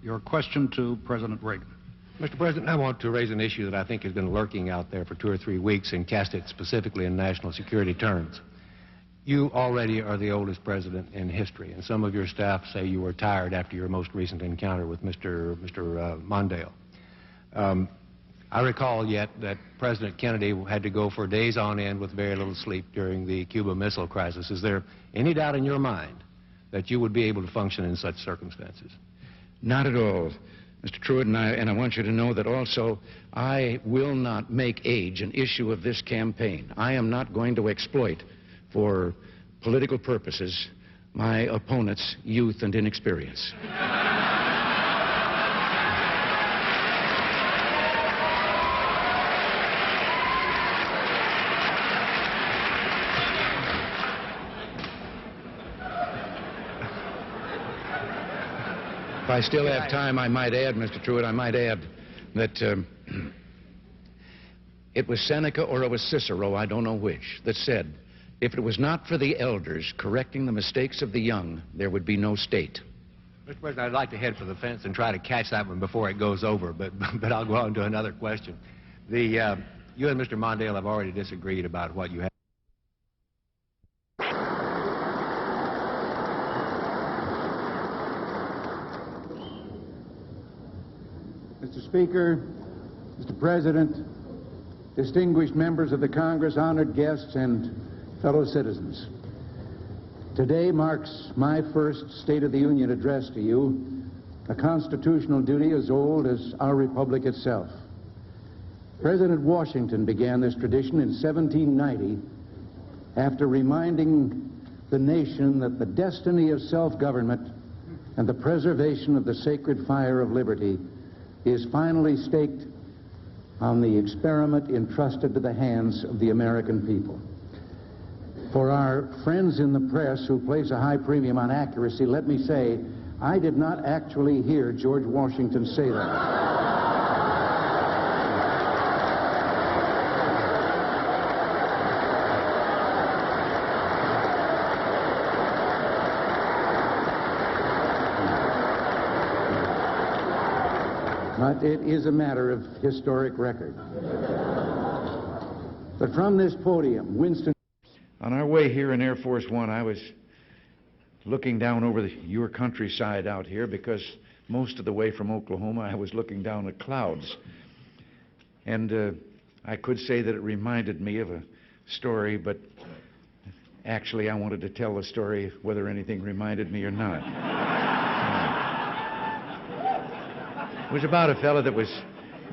your question to President Reagan. Mr. President, I want to raise an issue that I think has been lurking out there for 2 or 3 weeks and cast it specifically in national security terms. You already are the oldest president in history, and some of your staff say you were tired after your most recent encounter with Mr. Mondale. I recall yet that President Kennedy had to go for days on end with very little sleep during the Cuba Missile Crisis. Is there any doubt in your mind that you would be able to function in such circumstances? Not at all, Mr. Truitt, and I want you to know that also I will not make age an issue of this campaign. I am not going to exploit for political purposes my opponent's youth and inexperience. If I still have time, I might add, Mr. Truitt, I might add that it was Seneca or it was Cicero, I don't know which, that said, if it was not for the elders correcting the mistakes of the young, there would be no state. Mr. President, I'd like to head for the fence and try to catch that one before it goes over, but I'll go on to another question. You and Mr. Mondale have already disagreed about what you have. Mr. Speaker, Mr. President, distinguished members of the Congress, honored guests, and fellow citizens. Today marks my first State of the Union address to you, a constitutional duty as old as our republic itself. President Washington began this tradition in 1790 after reminding the nation that the destiny of self-government and the preservation of the sacred fire of liberty is finally staked on the experiment entrusted to the hands of the American people. For our friends in the press who place a high premium on accuracy, let me say, I did not actually hear George Washington say that. But it is a matter of historic record. But from this podium, Winston... On our way here in Air Force One, I was looking down over your countryside out here because most of the way from Oklahoma, I was looking down at clouds. And I could say that it reminded me of a story, but actually I wanted to tell the story whether anything reminded me or not. It was about a fellow that was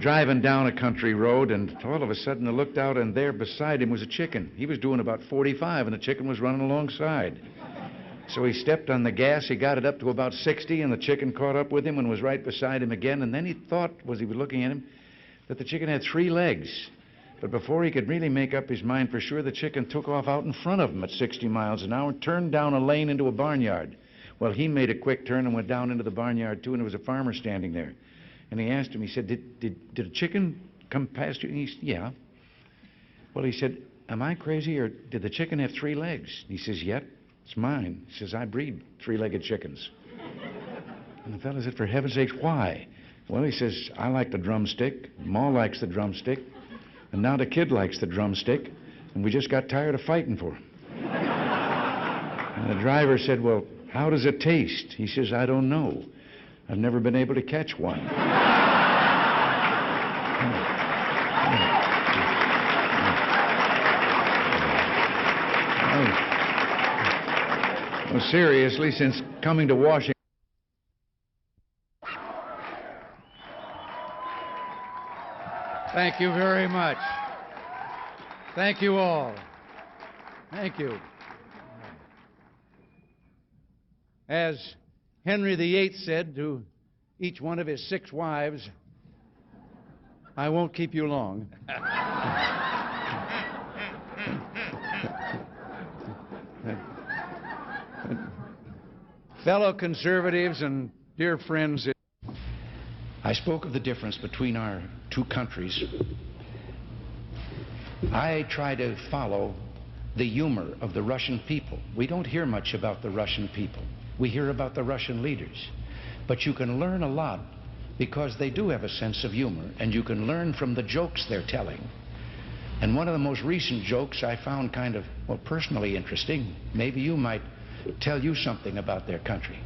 driving down a country road, and all of a sudden I looked out, and there beside him was a chicken. He was doing about 45, and the chicken was running alongside. So he stepped on the gas, he got it up to about 60, and the chicken caught up with him and was right beside him again, and then he thought, as he was looking at him, that the chicken had 3 legs. But before he could really make up his mind for sure, the chicken took off out in front of him at 60 miles an hour, turned down a lane into a barnyard. Well, he made a quick turn and went down into the barnyard, too, and there was a farmer standing there. And he asked him, he said, did a chicken come past you? And he said, yeah. Well, he said, am I crazy, or did the chicken have 3 legs? He says, yep, it's mine. He says, I breed 3-legged chickens. And the fellow said, for heaven's sakes, why? Well, he says, I like the drumstick, Ma likes the drumstick, and now the kid likes the drumstick, and we just got tired of fighting for him. And the driver said, well, how does it taste? He says, I don't know. I've never been able to catch one. Well, seriously, since coming to Washington... Thank you very much. Thank you all. Thank you. As Henry VIII said to each one of his 6 wives, I won't keep you long. Fellow conservatives and dear friends, I spoke of the difference between our 2 countries. I try to follow the humor of the Russian people. We don't hear much about the Russian people. We hear about the Russian leaders. But you can learn a lot because they do have a sense of humor, and you can learn from the jokes they're telling. And one of the most recent jokes I found kind of, well, personally interesting. Maybe you might tell you something about their country.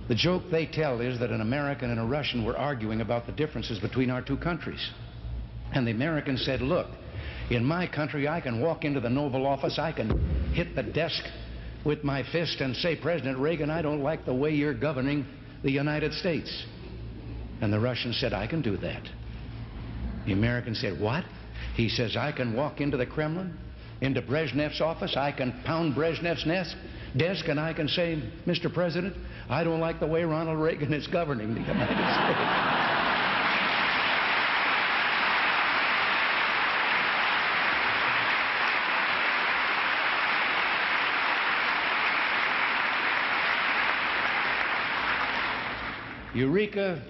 The joke they tell is that an American and a Russian were arguing about the differences between our two countries. And the American said, look, in my country, I can walk into the Oval Office, I can hit the desk with my fist and say, President Reagan, I don't like the way you're governing the United States. And the Russian said, I can do that. The American said, what? He says, I can walk into the Kremlin, into Brezhnev's office, I can pound Brezhnev's desk, and I can say, Mr. President, I don't like the way Ronald Reagan is governing the United States. Eureka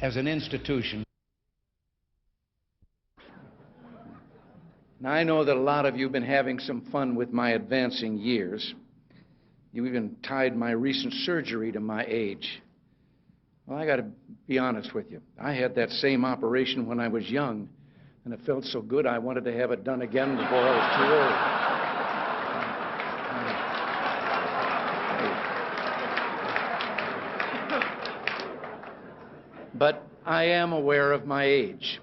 as an institution. Now, I know that a lot of you have been having some fun with my advancing years. You even tied my recent surgery to my age. Well, I got to be honest with you. I had that same operation when I was young, and it felt so good I wanted to have it done again before I was too old. But I am aware of my age.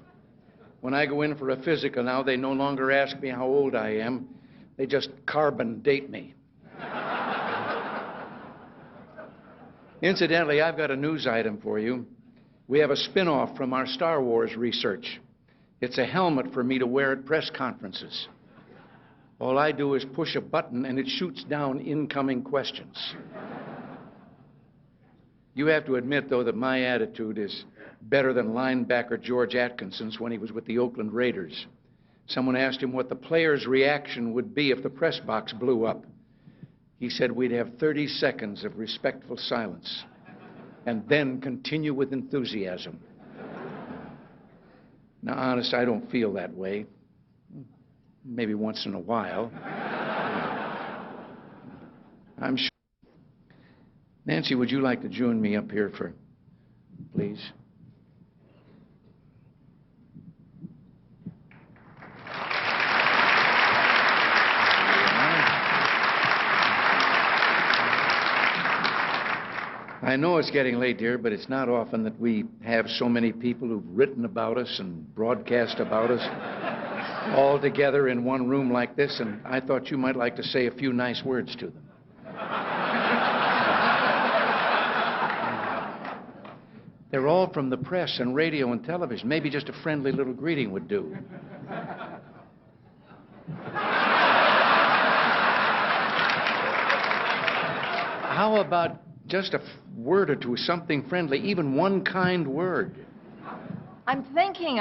When I go in for a physical now, they no longer ask me how old I am. They just carbon date me. Incidentally, I've got a news item for you. We have a spin-off from our Star Wars research. It's a helmet for me to wear at press conferences. All I do is push a button and it shoots down incoming questions. You have to admit, though, that my attitude is better than linebacker George Atkinson's when he was with the Oakland Raiders. Someone asked him what the player's reaction would be if the press box blew up. He said we'd have 30 seconds of respectful silence and then continue with enthusiasm. Now, honest, I don't feel that way. Maybe once in a while. I'm sure. Nancy, would you like to join me up here for, please? I know it's getting late, dear, but it's not often that we have so many people who've written about us and broadcast about us all together in one room like this, and I thought you might like to say a few nice words to them. They're all from the press and radio and television. Maybe just a friendly little greeting would do. How about just a word or two, something friendly, even one kind word? I'm thinking.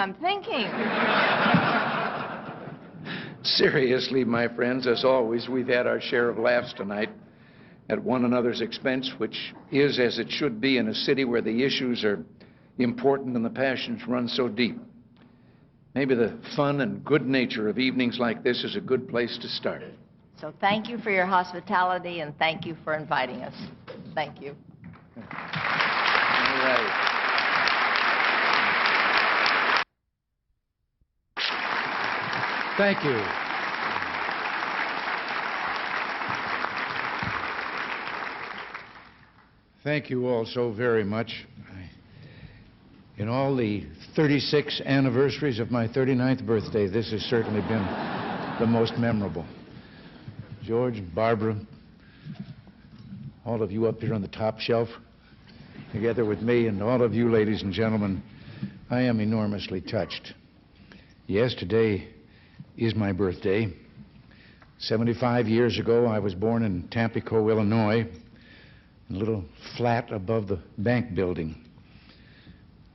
Seriously, my friends, as always, we've had our share of laughs tonight at one another's expense, which is as it should be in a city where the issues are important and the passions run so deep. Maybe the fun and good nature of evenings like this is a good place to start. So thank you for your hospitality, and thank you for inviting us. Thank you. All right. Thank you. Thank you all so very much. In all the 36 anniversaries of my 39th birthday, this has certainly been the most memorable. George, Barbara, all of you up here on the top shelf, together with me, and all of you, ladies and gentlemen, I am enormously touched. Yes, today is my birthday. 75 years ago, I was born in Tampico, Illinois, in a little flat above the bank building.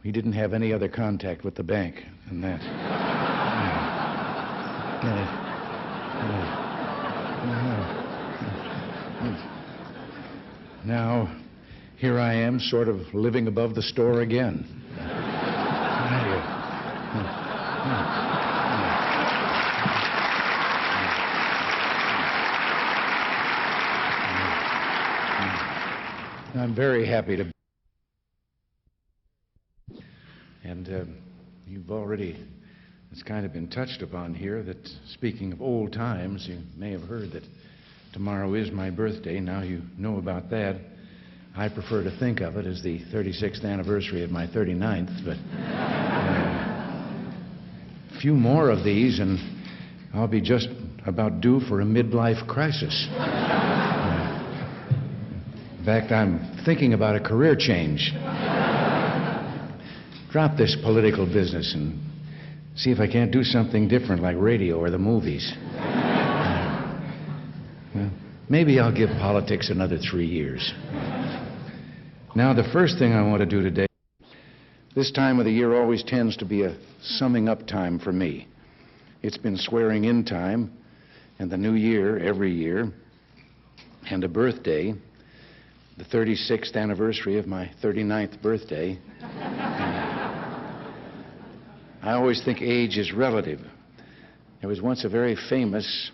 We didn't have any other contact with the bank than that. Now, here I am, sort of living above the store again. I'm very happy to you've already, it's kind of been touched upon here that, speaking of old times, you may have heard that tomorrow is my birthday. Now you know about that. I prefer to think of it as the 36th anniversary of my 39th, but a few more of these and I'll be just about due for a midlife crisis. In fact, I'm thinking about a career change. Drop this political business and see if I can't do something different like radio or the movies. Well, maybe I'll give politics another 3 years. Now, the first thing I want to do today, this time of the year always tends to be a summing up time for me. It's been swearing in time, and the new year every year, and a birthday, the 36th anniversary of my 39th birthday. I always think age is relative. There was once a very famous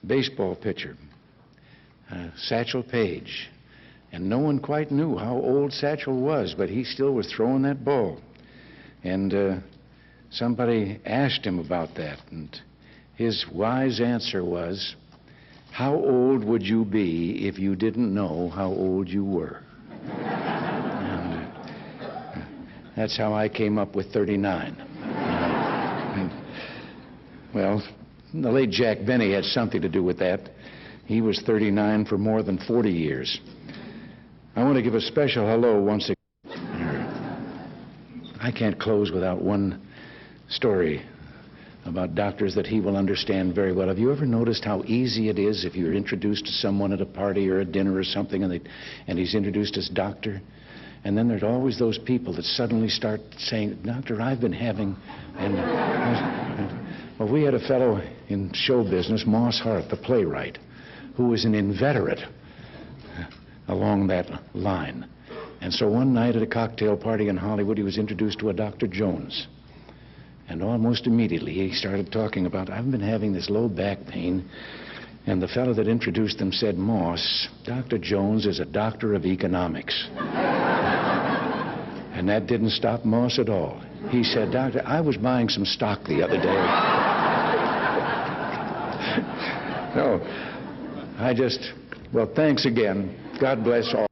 baseball pitcher, Satchel Paige, and no one quite knew how old Satchel was, but he still was throwing that ball. And somebody asked him about that, and his wise answer was, "How old would you be if you didn't know how old you were?" And, that's how I came up with 39. Well, the late Jack Benny had something to do with that. He was 39 for more than 40 years. I want to give a special hello once again. I can't close without one story about doctors that he will understand very well. Have you ever noticed how easy it is if you're introduced to someone at a party or a dinner or something and he's introduced as doctor? And then there's always those people that suddenly start saying, "Doctor, I've been having..." Well, we had a fellow in show business, Moss Hart, the playwright, who was an inveterate along that line. And so one night at a cocktail party in Hollywood, he was introduced to a Dr. Jones. And almost immediately he started talking about, "I've been having this low back pain." And the fellow that introduced them said, "Moss, Dr. Jones is a doctor of economics." And that didn't stop Moss at all. He said, "Doctor, I was buying some stock the other day." No, well, thanks again. God bless all.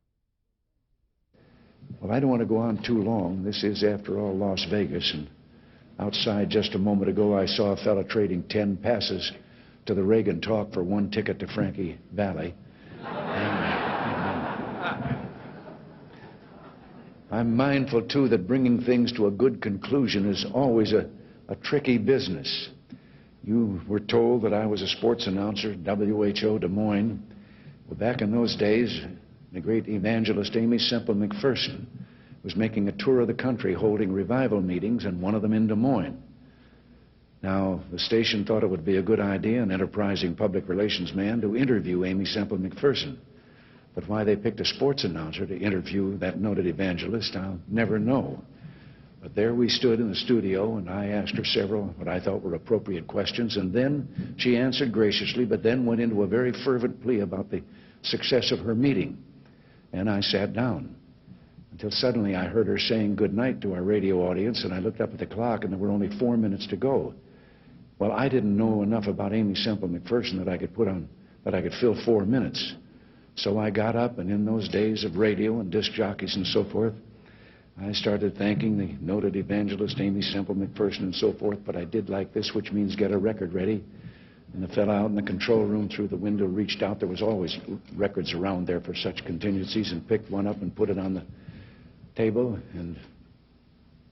Well, I don't want to go on too long. This is, after all, Las Vegas. And outside just a moment ago, I saw a fellow trading 10 passes to the Reagan talk for 1 ticket to Frankie Valley. I'm mindful, too, that bringing things to a good conclusion is always a tricky business. You were told that I was a sports announcer at WHO Des Moines. Well, back in those days, the great evangelist Aimee Semple McPherson was making a tour of the country holding revival meetings, and one of them in Des Moines. Now, the station thought it would be a good idea, an enterprising public relations man, to interview Aimee Semple McPherson. But why they picked a sports announcer to interview that noted evangelist, I'll never know. But there we stood in the studio, and I asked her several what I thought were appropriate questions, and then she answered graciously, but then went into a very fervent plea about the success of her meeting. And I sat down, until suddenly I heard her saying good night to our radio audience, and I looked up at the clock, and there were only 4 minutes to go. Well, I didn't know enough about Aimee Semple McPherson that I could fill 4 minutes. So I got up, and in those days of radio and disc jockeys and so forth, I started thanking the noted evangelist Aimee Semple McPherson and so forth, but I did like this, which means get a record ready. And the fellow out in the control room through the window reached out. There was always records around there for such contingencies, and picked one up and put it on the table. And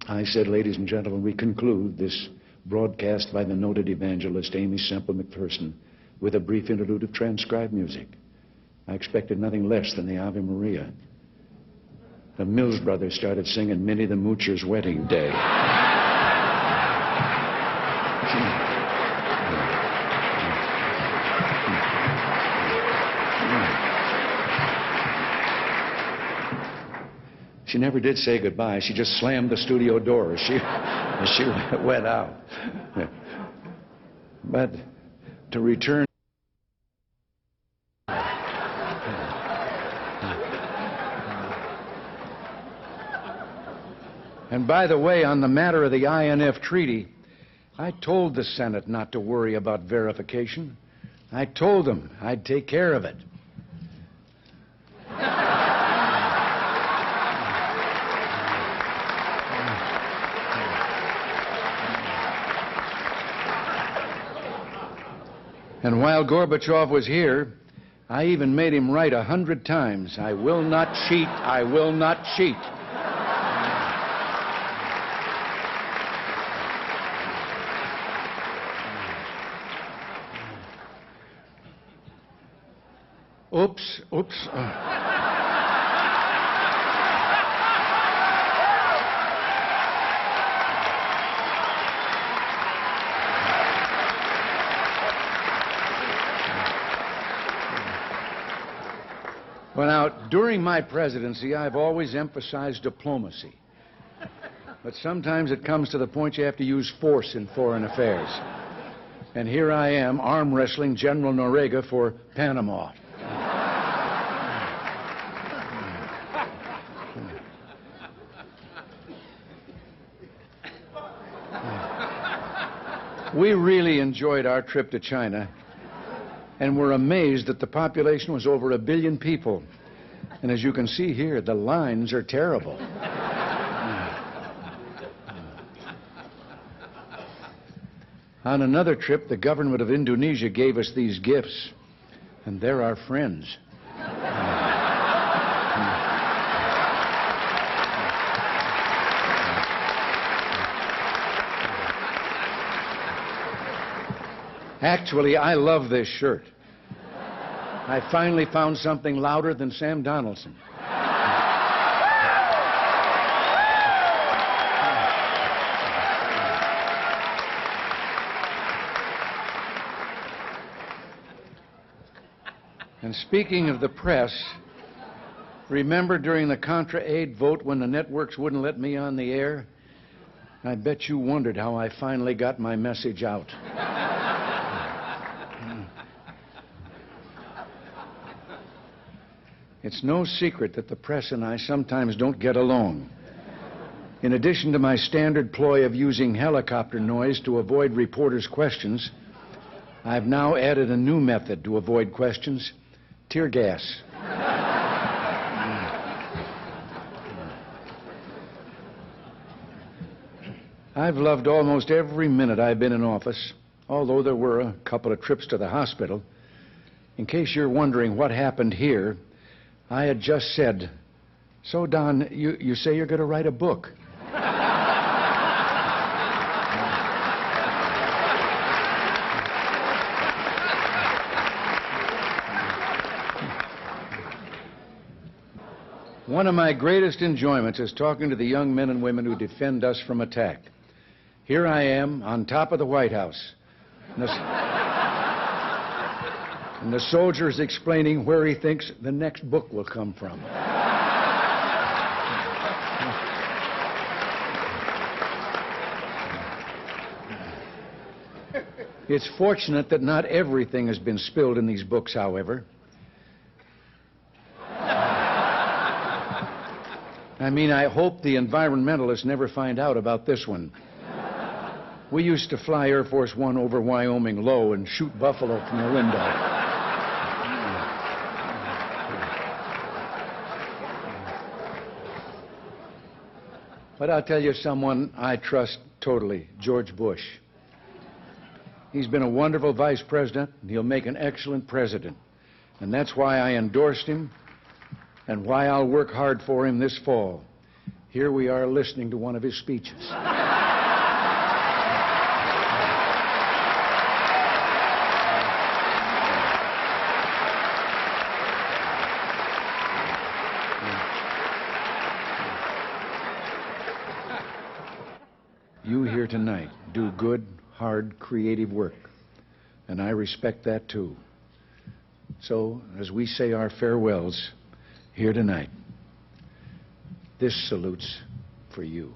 I said, "Ladies and gentlemen, we conclude this broadcast by the noted evangelist Aimee Semple McPherson with a brief interlude of transcribed music." I expected nothing less than the Ave Maria. The Mills Brothers started singing Minnie the Moocher's Wedding Day. She never did say goodbye. She just slammed the studio door as she went out. But to return, And by the way, on the matter of the INF Treaty, I told the Senate not to worry about verification. I told them I'd take care of it. And while Gorbachev was here, I even made him write 100 times, "I will not cheat, I will not cheat." Oops, oops. Well, now, during my presidency, I've always emphasized diplomacy. But sometimes it comes to the point you have to use force in foreign affairs. And here I am, arm wrestling General Noriega for Panama. We really enjoyed our trip to China, and we're amazed that the population was over 1 billion people. And as you can see here, the lines are terrible. On another trip, the government of Indonesia gave us these gifts, and they're our friends. Actually, I love this shirt. I finally found something louder than Sam Donaldson. And speaking of the press, remember during the Contra Aid vote when the networks wouldn't let me on the air? I bet you wondered how I finally got my message out. It's no secret that the press and I sometimes don't get along. In addition to my standard ploy of using helicopter noise to avoid reporters' questions, I've now added a new method to avoid questions: tear gas. I've loved almost every minute I've been in office, although there were a couple of trips to the hospital. In case you're wondering what happened here, I had just said, "So, Don, you say you're going to write a book." One of my greatest enjoyments is talking to the young men and women who defend us from attack. Here I am on top of the White House, and the soldier is explaining where he thinks the next book will come from. It's fortunate that not everything has been spilled in these books, however. I mean, I hope the environmentalists never find out about this one. We used to fly Air Force One over Wyoming low and shoot buffalo from the window. But I'll tell you someone I trust totally, George Bush. He's been a wonderful vice president, and he'll make an excellent president. And that's why I endorsed him and why I'll work hard for him this fall. Here we are listening to one of his speeches. You here tonight do good, hard, creative work, and I respect that too. So, as we say our farewells here tonight, this salute's for you.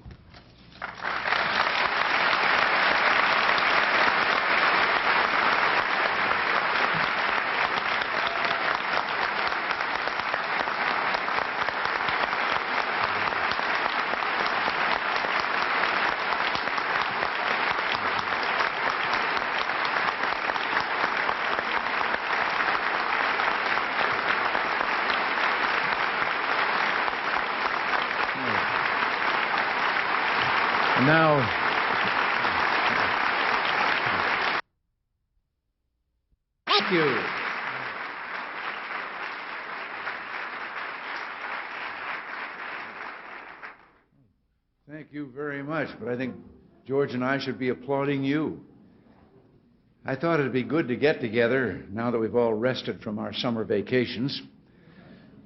now, thank you. Thank you very much, but I think George and I should be applauding you. I thought it'd be good to get together now that we've all rested from our summer vacations.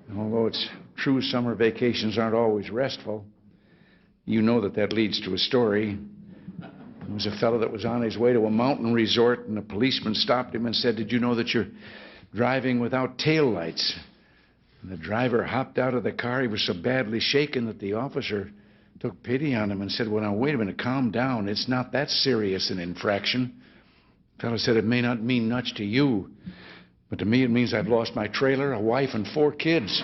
And although it's true summer vacations aren't always restful, you know that leads to a story. There was a fellow that was on his way to a mountain resort, and a policeman stopped him and said, "Did you know that you're driving without taillights?" And the driver hopped out of the car. He was so badly shaken that the officer took pity on him and said, "Well, now, wait a minute, calm down. It's not that serious an infraction." The fellow said, "It may not mean much to you, but to me it means I've lost my trailer, a wife, and 4 kids."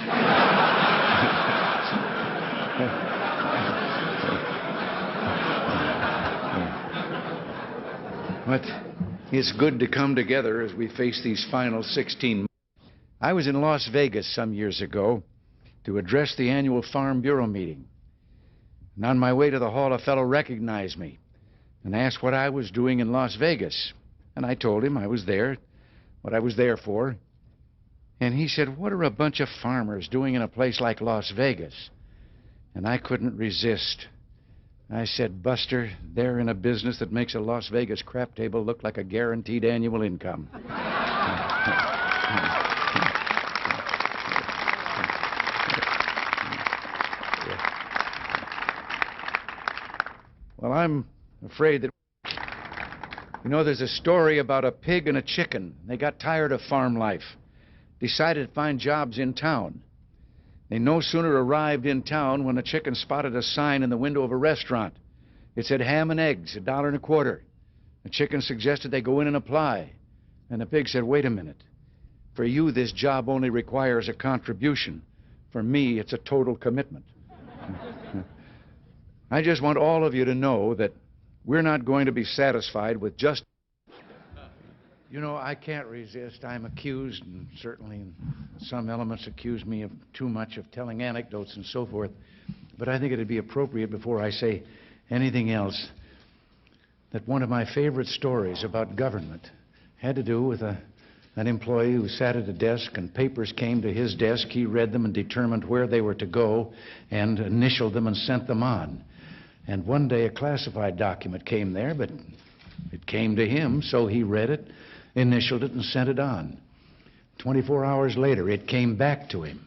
But it's good to come together as we face these final 16 months. I was in Las Vegas some years ago to address the annual Farm Bureau meeting. And on my way to the hall, a fellow recognized me and asked what I was doing in Las Vegas. And I told him I was there, what I was there for. And he said, "What are a bunch of farmers doing in a place like Las Vegas?" And I couldn't resist. I said, "Buster, they're in a business that makes a Las Vegas crap table look like a guaranteed annual income." Well, I'm afraid that, there's a story about a pig and a chicken. They got tired of farm life, decided to find jobs in town. They no sooner arrived in town when a chicken spotted a sign in the window of a restaurant. It said ham and eggs, $1.25. The chicken suggested they go in and apply. And the pig said, "Wait a minute. For you, this job only requires a contribution. For me, it's a total commitment." I just want all of you to know that we're not going to be satisfied with just... I can't resist. I'm accused, and certainly some elements accuse me of too much of telling anecdotes and so forth. But I think it'd be appropriate before I say anything else that one of my favorite stories about government had to do with an employee who sat at a desk and papers came to his desk. He read them and determined where they were to go and initialed them and sent them on. And one day a classified document came there, but it came to him, so he read it, initialed it, and sent it on. 24 hours later, it came back to him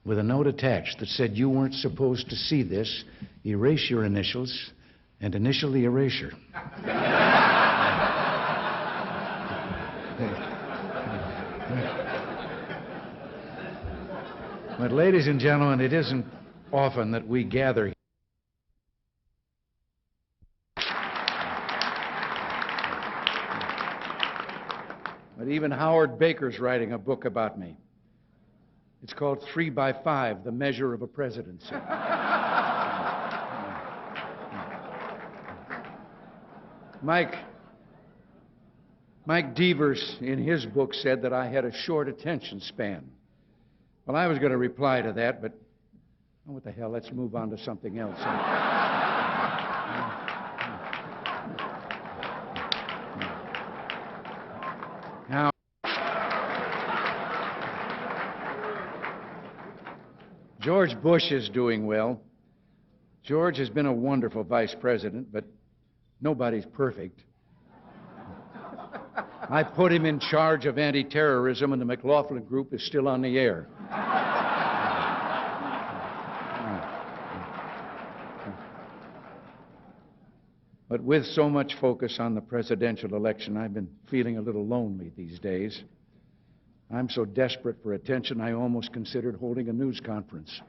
with a note attached that said, "You weren't supposed to see this. Erase your initials and initial the erasure." But, ladies and gentlemen, it isn't often that we gather here. But even Howard Baker's writing a book about me. It's called 3 by 5, The Measure of a Presidency. Mike Devers, in his book, said that I had a short attention span. Well, I was going to reply to that, but what the hell, let's move on to something else. Now, George Bush is doing well. George has been a wonderful vice president, but nobody's perfect. I put him in charge of anti-terrorism, and the McLaughlin Group is still on the air. But with so much focus on the presidential election, I've been feeling a little lonely these days. I'm so desperate for attention, I almost considered holding a news conference.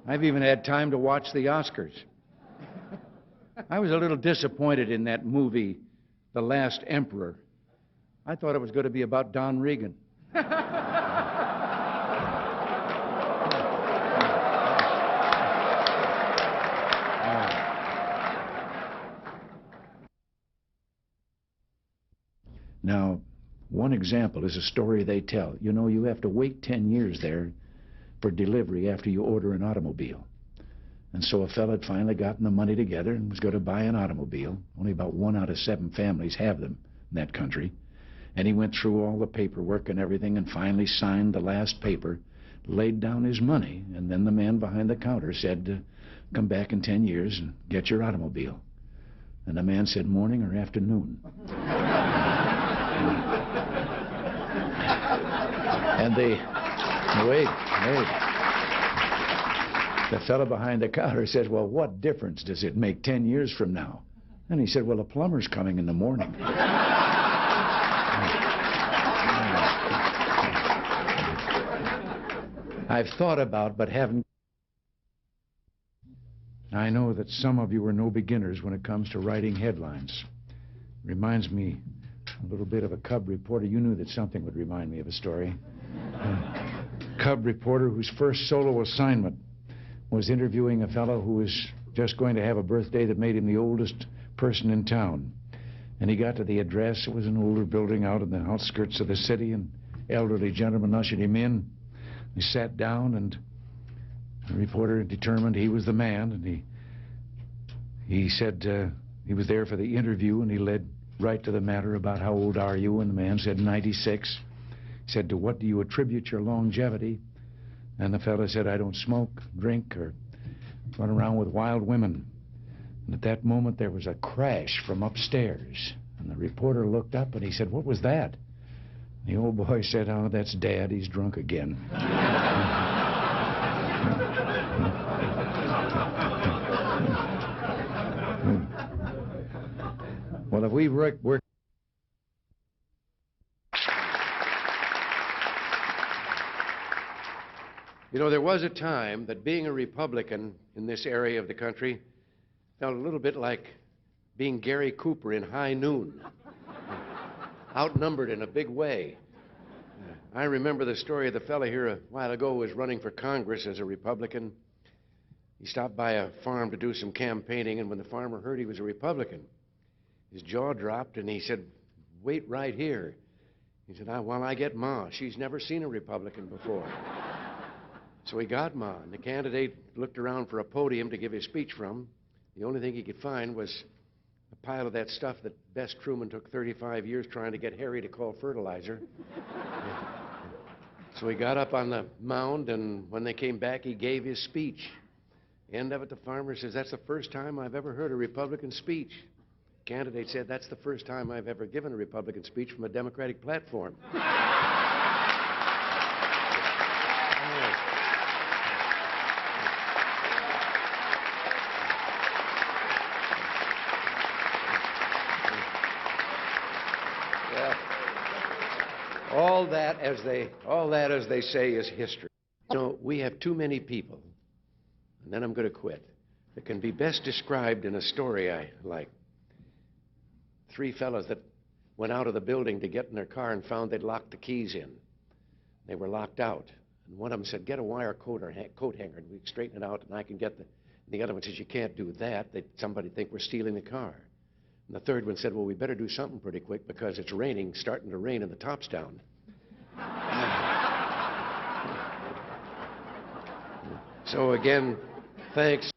I've even had time to watch the Oscars. I was a little disappointed in that movie, The Last Emperor. I thought it was going to be about Don Reagan. Now, one example is a story they tell. You have to wait 10 years there for delivery after you order an automobile. And so a fella had finally gotten the money together and was going to buy an automobile. Only about 1 out of 7 families have them in that country. And he went through all the paperwork and everything and finally signed the last paper, laid down his money, and then the man behind the counter said, come back in 10 years and get your automobile. And the man said, morning or afternoon? And wait. The fellow behind the counter said, well, what difference does it make 10 years from now? And he said, well, the plumber's coming in the morning. I've thought about, but haven't. I know that some of you are no beginners when it comes to writing headlines. Reminds me a little bit of a cub reporter. You knew that something would remind me of a story. A cub reporter whose first solo assignment was interviewing a fellow who was just going to have a birthday that made him the oldest person in town. And he got to the address. It was an older building out in the outskirts of the city, and an elderly gentleman ushered him in. He sat down, and the reporter determined he was the man, and he said he was there for the interview, and he led right to the matter about how old are you, and the man said 96. He said, to what do you attribute your longevity? And the fellow said, I don't smoke, drink, or run around with wild women. And at that moment, there was a crash from upstairs. And the reporter looked up, and he said, what was that? The old boy said, oh, that's Dad. He's drunk again. Well, if we work... You know, there was a time that being a Republican in this area of the country felt a little bit like being Gary Cooper in High Noon. Outnumbered in a big way. I remember the story of the fella here a while ago who was running for Congress as a Republican. He stopped by a farm to do some campaigning, and when the farmer heard he was a Republican, his jaw dropped, and he said, wait right here. He said, while I get Ma. She's never seen a Republican before. So he got Ma, and the candidate looked around for a podium to give his speech from. The only thing he could find was a pile of that stuff that Bess Truman took 35 years trying to get Harry to call fertilizer. So he got up on the mound, and when they came back, he gave his speech. End of it, the farmer says, that's the first time I've ever heard a Republican speech. The candidate said, that's the first time I've ever given a Republican speech from a Democratic platform. All that, as they say, is history. You know, we have too many people, and then I'm going to quit, that can be best described in a story I like. 3 fellas that went out of the building to get in their car and found they'd locked the keys in. They were locked out. And one of them said, get a wire coat hanger, and we straighten it out, and I can get the... And the other one says, you can't do that. Somebody think we're stealing the car. And the third one said, well, we better do something pretty quick because it's raining, starting to rain, and the top's down. So again, thanks.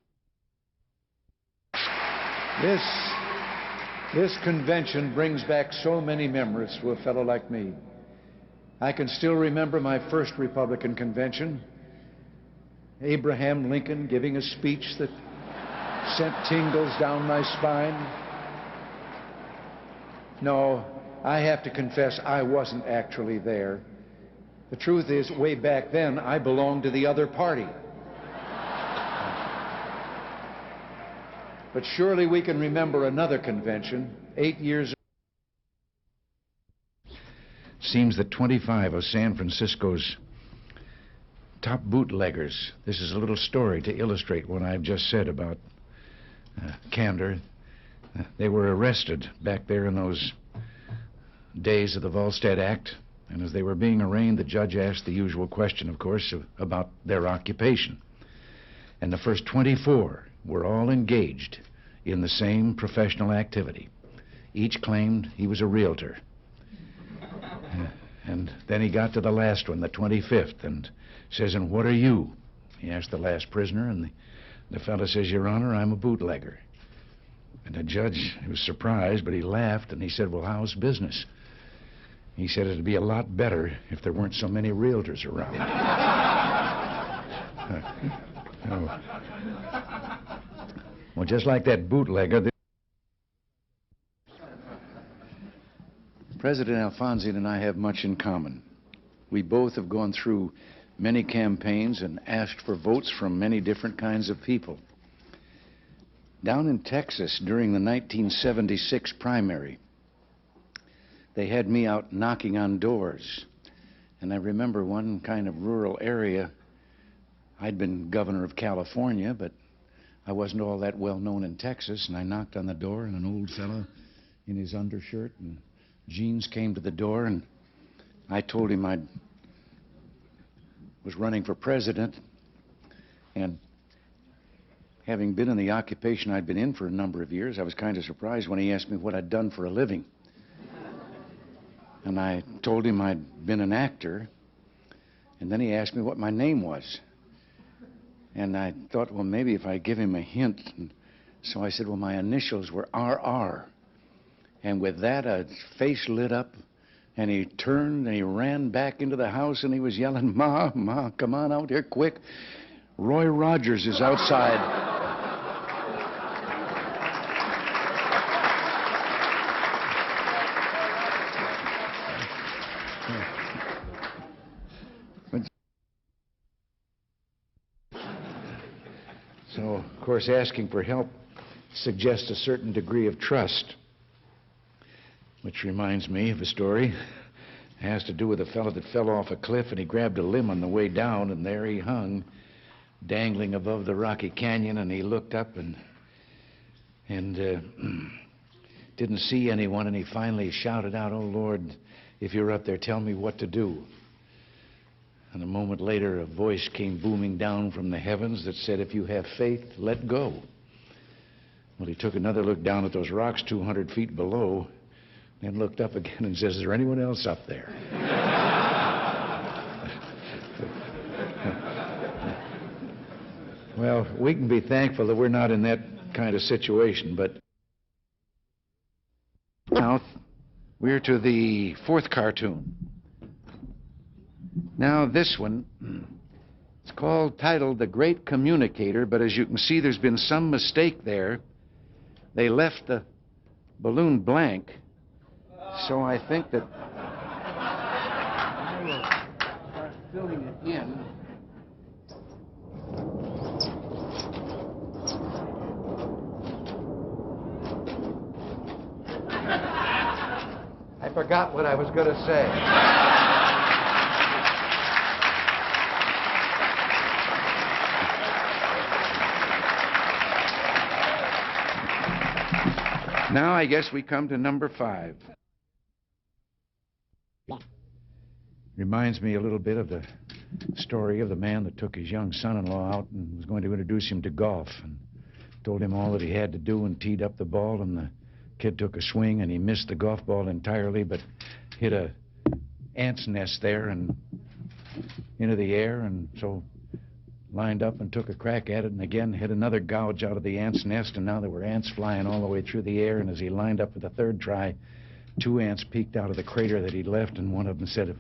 This convention brings back so many memories to a fellow like me. I can still remember my first Republican convention. Abraham Lincoln giving a speech that sent tingles down my spine. No, I have to confess I wasn't actually there. The truth is, way back then, I belonged to the other party. But surely we can remember another convention, 8 years ago. Seems that 25 of San Francisco's top bootleggers, this is a little story to illustrate what I've just said about candor. They were arrested back there in those days of the Volstead Act, and as they were being arraigned, the judge asked the usual question, of course, about their occupation. And the first 24 were all engaged in the same professional activity. Each claimed he was a realtor. And then he got to the last one, the 25th, and says, "And what are you?" He asked the last prisoner, and the fellow says, "Your Honor, I'm a bootlegger." And the judge, he was surprised, but he laughed, and he said, "Well, how's business?" He said, "It'd be a lot better if there weren't so many realtors around." Oh. Well, just like that bootlegger, President Alfonso and I have much in common. We both have gone through many campaigns and asked for votes from many different kinds of people. Down in Texas during the 1976 primary, they had me out knocking on doors. And I remember one kind of rural area. I'd been governor of California, but I wasn't all that well known in Texas, and I knocked on the door, and an old fellow in his undershirt and jeans came to the door, and I told him I was running for president, and having been in the occupation I'd been in for a number of years, I was kind of surprised when he asked me what I'd done for a living. And I told him I'd been an actor, and then he asked me what my name was. And I thought, well, maybe if I give him a hint. And so I said, well, my initials were RR. And with that, a face lit up, and he turned and he ran back into the house, and he was yelling, "Ma, Ma, come on out here quick. Roy Rogers is outside." So, of course, asking for help suggests a certain degree of trust. Which reminds me of a story. It has to do with a fellow that fell off a cliff, and he grabbed a limb on the way down, and there he hung, dangling above the rocky canyon, and he looked up and didn't see anyone, and he finally shouted out, "Oh, Lord, if you're up there, tell me what to do." And a moment later, a voice came booming down from the heavens that said, "If you have faith, let go." Well, he took another look down at those rocks 200 feet below, and looked up again and says, "Is there anyone else up there?" Well, we can be thankful that we're not in that kind of situation, but now we're to the fourth cartoon. Now, this one, it's titled "The Great Communicator," but as you can see, there's been some mistake there. They left the balloon blank. So I think that I will start filling it in. I forgot what I was going to say. Now I guess we come to number 5. Reminds me a little bit of the story of the man that took his young son-in-law out and was going to introduce him to golf, and told him all that he had to do, and teed up the ball, and the kid took a swing, and he missed the golf ball entirely, but hit a ant's nest there and into the air, and so lined up and took a crack at it, and again hit another gouge out of the ant's nest, and now there were ants flying all the way through the air, and as he lined up for the third try, 2 ants peeked out of the crater that he'd left, and one of them said, "If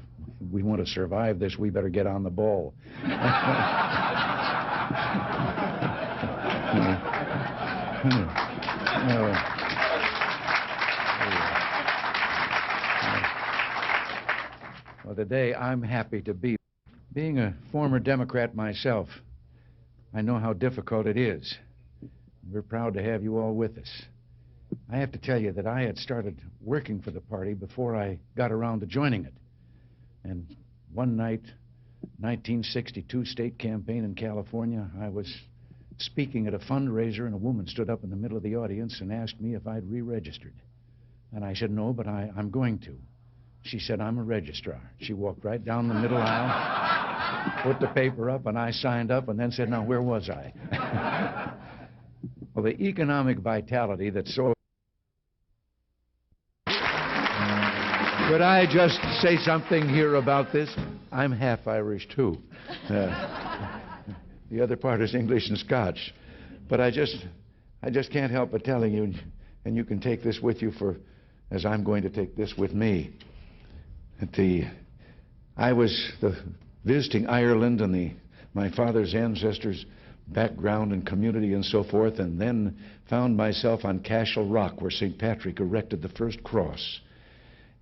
we want to survive this, we better get on the ball." Well, today I'm happy to be. Being a former Democrat myself, I know how difficult it is. We're proud to have you all with us. I have to tell you that I had started working for the party before I got around to joining it. And one night, 1962 state campaign in California, I was speaking at a fundraiser, and a woman stood up in the middle of the audience and asked me if I'd re-registered. And I said, "No, but I'm going to." She said, "I'm a registrar." She walked right down the middle aisle, put the paper up, and I signed up, and then said, "Now, where was I?" Well, the economic vitality that's so Could I just say something here about this? I'm half Irish, too. The other part is English and Scotch. But I just can't help but telling you, and you can take this with you as I'm going to take this with me. I was visiting Ireland and my father's ancestors' background and community and so forth, and then found myself on Cashel Rock, where St. Patrick erected the first cross.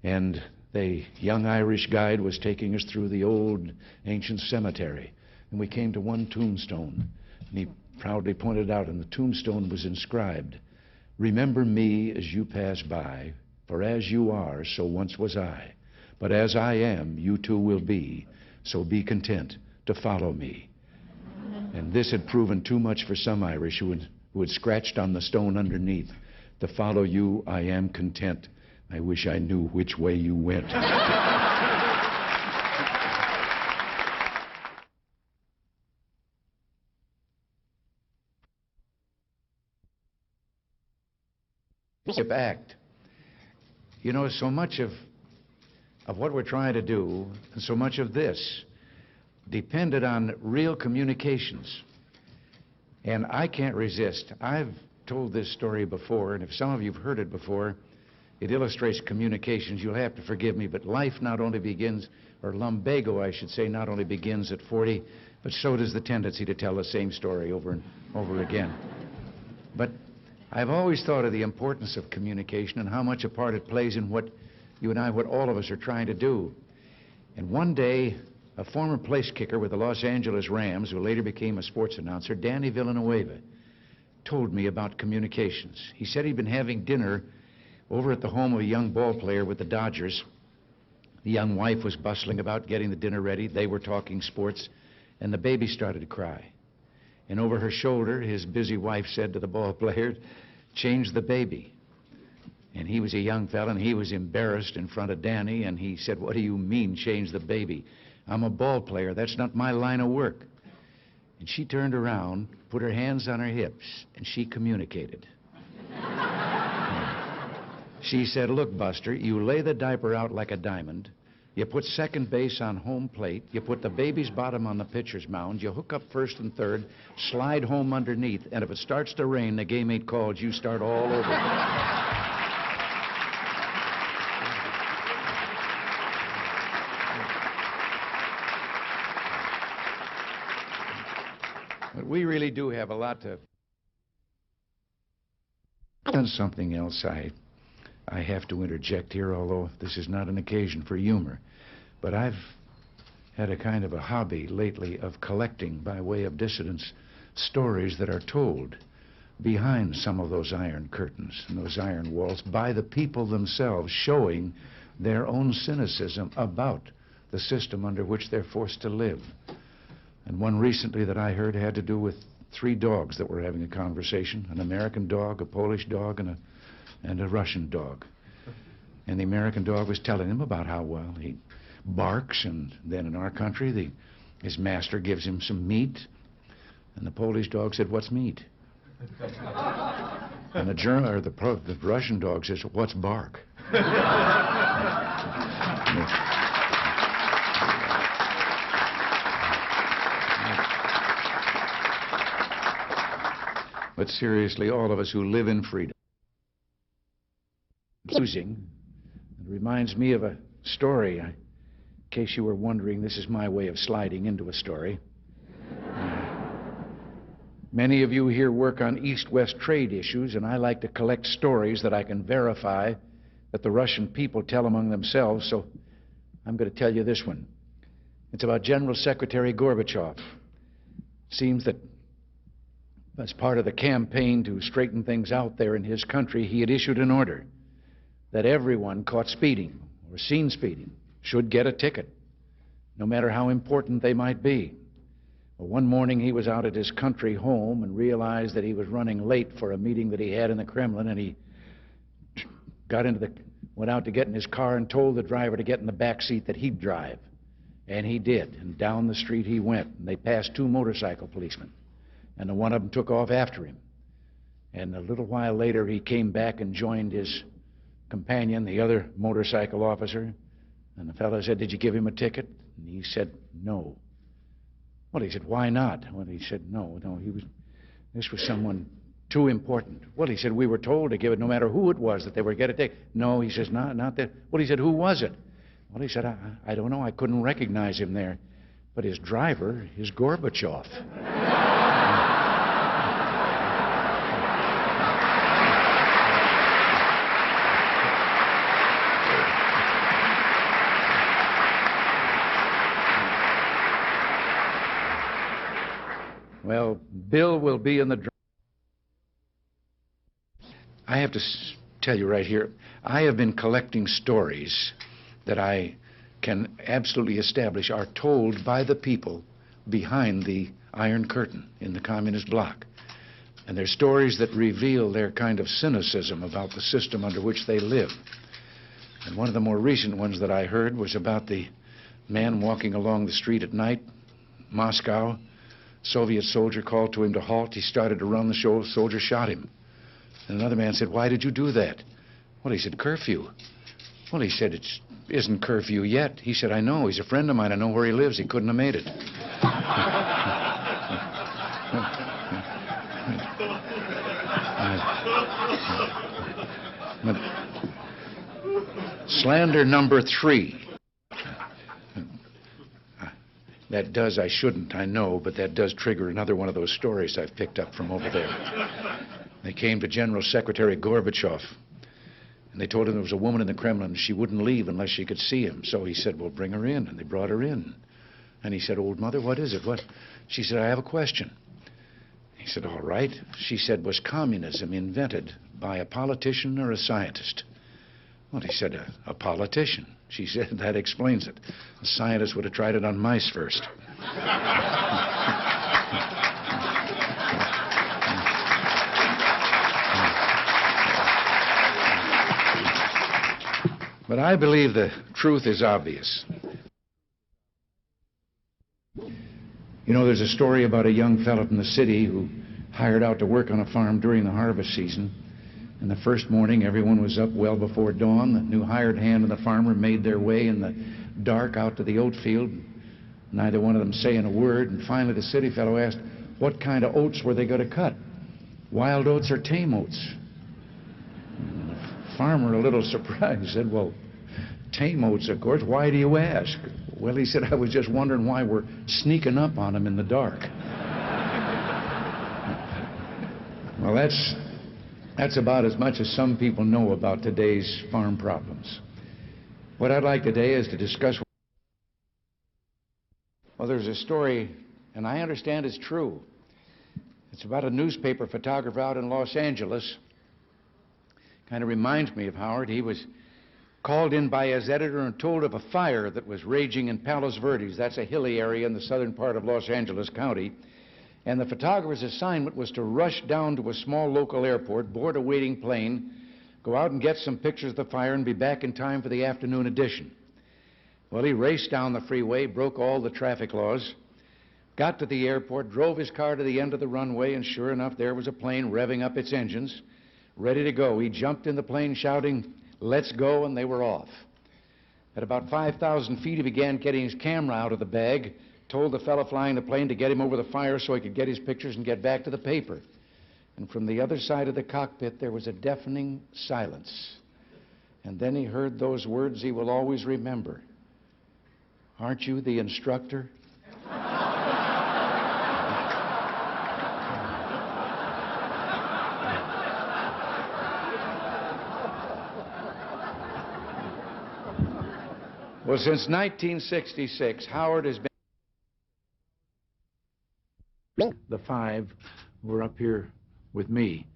And the young Irish guide was taking us through the old ancient cemetery. And we came to one tombstone, and he proudly pointed out, and the tombstone was inscribed, "Remember me as you pass by, for as you are, so once was I. But as I am, you too will be, so be content to follow me." And this had proven too much for some Irish who had scratched on the stone underneath, "To follow you, I am content. I wish I knew which way you went." Act. You know, so much of what we're trying to do, and so much of this, depended on real communications. And I can't resist. I've told this story before, and if some of you have heard it before, it illustrates communications. You'll have to forgive me, but life not only begins, or lumbago, I should say, not only begins at 40, but so does the tendency to tell the same story over and over again. But I've always thought of the importance of communication and how much a part it plays in what you and I, what all of us are trying to do. And one day, a former place kicker with the Los Angeles Rams, who later became a sports announcer, Danny Villanueva, told me about communications. He said he'd been having dinner over at the home of a young ball player with the Dodgers. The young wife was bustling about getting the dinner ready. They were talking sports, and the baby started to cry. And over her shoulder, his busy wife said to the ball player, "Change the baby." And he was a young fella, and he was embarrassed in front of Danny, and he said, "What do you mean, change the baby? I'm a ball player. That's not my line of work." And she turned around, put her hands on her hips, and she communicated. She said, "Look, Buster, you lay the diaper out like a diamond. You put second base on home plate. You put the baby's bottom on the pitcher's mound. You hook up first and third, slide home underneath, and if it starts to rain, the game ain't called. You start all over." But we really do have a lot to... And something else I have to interject here, although this is not an occasion for humor. But I've had a kind of a hobby lately of collecting, by way of dissidence, stories that are told behind some of those iron curtains and those iron walls by the people themselves, showing their own cynicism about the system under which they're forced to live. And one recently that I heard had to do with 3 dogs that were having a conversation, an American dog, a Polish dog, and a Russian dog. And the American dog was telling him about how, well, he barks, and then in our country, his master gives him some meat. And the Polish dog said, "What's meat?" And the Russian dog says, "What's bark?" But seriously, all of us who live in freedom, it reminds me of a story. In case you were wondering, this is my way of sliding into a story. Many of you here work on East-West trade issues, and I like to collect stories that I can verify that the Russian people tell among themselves, so I'm going to tell you this one. It's about General Secretary Gorbachev. Seems that as part of the campaign to straighten things out there in his country, he had issued an order that everyone caught speeding or seen speeding should get a ticket, no matter how important they might be. Well, one morning he was out at his country home and realized that he was running late for a meeting that he had in the Kremlin, and he went out to get in his car and told the driver to get in the back seat that he'd drive. And he did, and down the street he went, and they passed 2 motorcycle policemen, and the one of them took off after him. And a little while later he came back and joined his companion, the other motorcycle officer. And the fellow said, "Did you give him a ticket?" And he said, "No." Well, he said, "Why not?" Well, he said, no, this was someone too important. Well, he said, "We were told to give it no matter who it was, that they would get a ticket." No, he says, not that. Well, he said, "Who was it?" Well, he said, I don't know. I couldn't recognize him there. But his driver is Gorbachev. Well, Bill will be in the... I have to tell you right here, I have been collecting stories that I can absolutely establish are told by the people behind the Iron Curtain in the communist bloc. And they're stories that reveal their kind of cynicism about the system under which they live. And one of the more recent ones that I heard was about the man walking along the street at night, Moscow. Soviet soldier called to him to halt. He started to run. The soldier shot him. And another man said, "Why did you do that?" Well, he said, "Curfew." Well, he said, "It isn't curfew yet." He said, "I know. He's a friend of mine. I know where he lives. He couldn't have made it." Slander number 3. That does, I shouldn't, I know, but that does trigger another one of those stories I've picked up from over there. They came to General Secretary Gorbachev, and they told him there was a woman in the Kremlin. She wouldn't leave unless she could see him. So he said, "Well, bring her in." And they brought her in. And he said, "Old mother, what is it? What?" She said, "I have a question." He said, "All right." She said, "Was communism invented by a politician or a scientist?" Well, he said, a politician. She said, "That explains it. A scientist would have tried it on mice first." But I believe the truth is obvious. You know, there's a story about a young fellow from the city who hired out to work on a farm during the harvest season. And the first morning, everyone was up well before dawn. The new hired hand and the farmer made their way in the dark out to the oat field, neither one of them saying a word. And finally, the city fellow asked, what kind of oats were they going to cut? Wild oats or tame oats? And the farmer, a little surprised, said, "Well, tame oats, of course. Why do you ask?" Well, he said, "I was just wondering why we're sneaking up on them in the dark." Well, that's about as much as some people know about today's farm problems. What I'd like today is to discuss... Well, there's a story, and I understand it's true. It's about a newspaper photographer out in Los Angeles. Kind of reminds me of Howard. He was called in by his editor and told of a fire that was raging in Palos Verdes. That's a hilly area in the southern part of Los Angeles County. And the photographer's assignment was to rush down to a small local airport, board a waiting plane, go out and get some pictures of the fire and be back in time for the afternoon edition. Well, he raced down the freeway, broke all the traffic laws, got to the airport, drove his car to the end of the runway, and sure enough, there was a plane revving up its engines, ready to go. He jumped in the plane shouting, "Let's go," and they were off. At about 5,000 feet, he began getting his camera out of the bag, told the fellow flying the plane to get him over the fire so he could get his pictures and get back to the paper. And from the other side of the cockpit, there was a deafening silence. And then he heard those words he will always remember. "Aren't you the instructor?" Well, since 1966, Howard has been... The 5 were up here with me.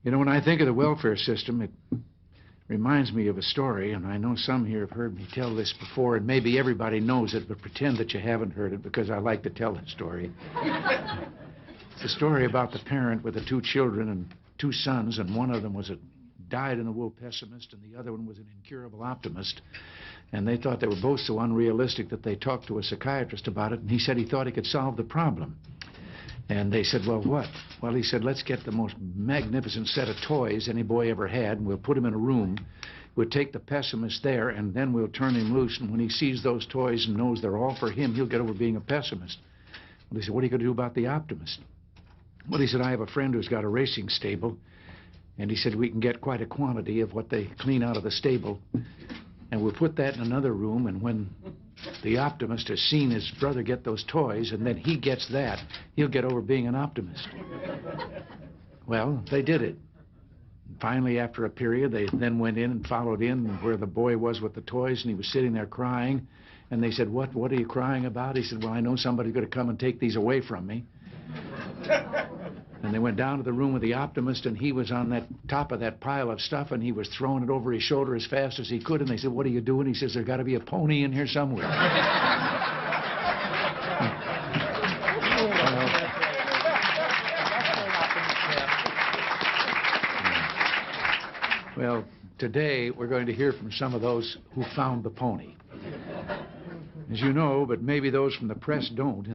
You know, when I think of the welfare system, it reminds me of a story, and I know some here have heard me tell this before, and maybe everybody knows it, but pretend that you haven't heard it because I like to tell the story. It's a story about the parent with the 2 children and 2 sons, and one of them was a dyed-in-the-wool pessimist, and the other one was an incurable optimist. And they thought they were both so unrealistic that they talked to a psychiatrist about it, and he said he thought he could solve the problem. And they said, well, what? Well, he said, let's get the most magnificent set of toys any boy ever had, and we'll put him in a room. We'll take the pessimist there, and then we'll turn him loose, and when he sees those toys and knows they're all for him, he'll get over being a pessimist. Well, he said, what are you going to do about the optimist? Well, he said, I have a friend who's got a racing stable, and he said, we can get quite a quantity of what they clean out of the stable, and we'll put that in another room, and when the optimist has seen his brother get those toys, and then he gets that, he'll get over being an optimist. Well, they did it. Finally, after a period, they then went in and followed in where the boy was with the toys, and he was sitting there crying. And they said, what are you crying about? He said, well, I know somebody's going to come and take these away from me. And they went down to the room with the optimist, and he was on that top of that pile of stuff, and he was throwing it over his shoulder as fast as he could. And they said, what are you doing? He says, there's got to be a pony in here somewhere. Well, today we're going to hear from some of those who found the pony. As you know, but maybe those from the press don't,